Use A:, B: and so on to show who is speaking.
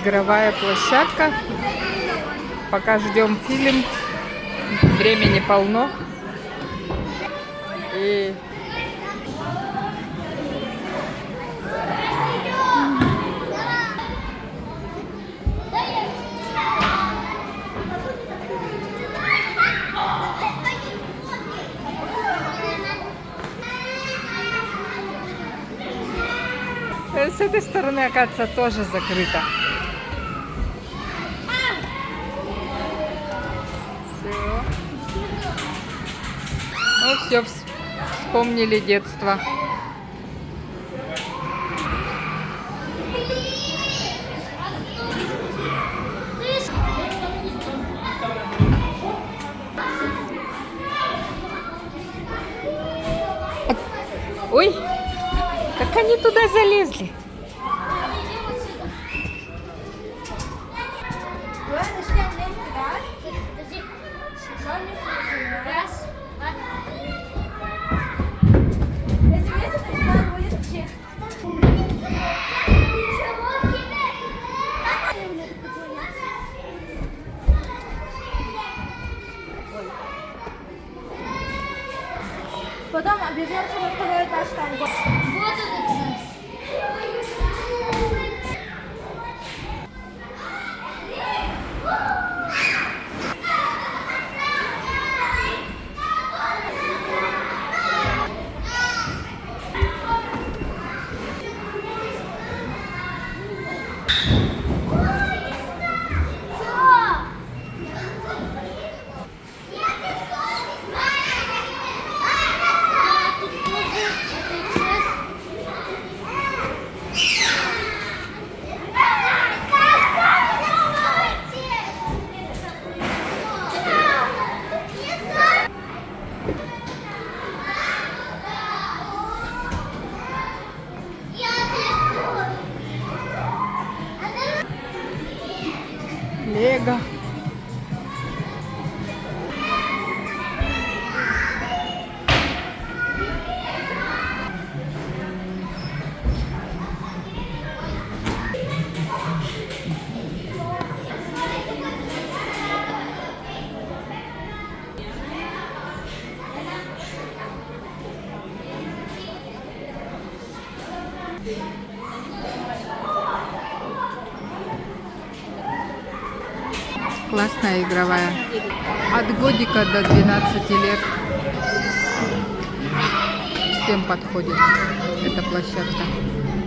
A: игровая площадка. Пока ждем фильм, времени полно. И с этой стороны, оказывается, тоже закрыто. Все. Ну все, вспомнили детство. Ой, как они туда залезли.
B: Потом обернемся на второй этаж, там вот этот.
A: Лего. Классная игровая. От годика до 12 лет. Всем подходит эта площадка.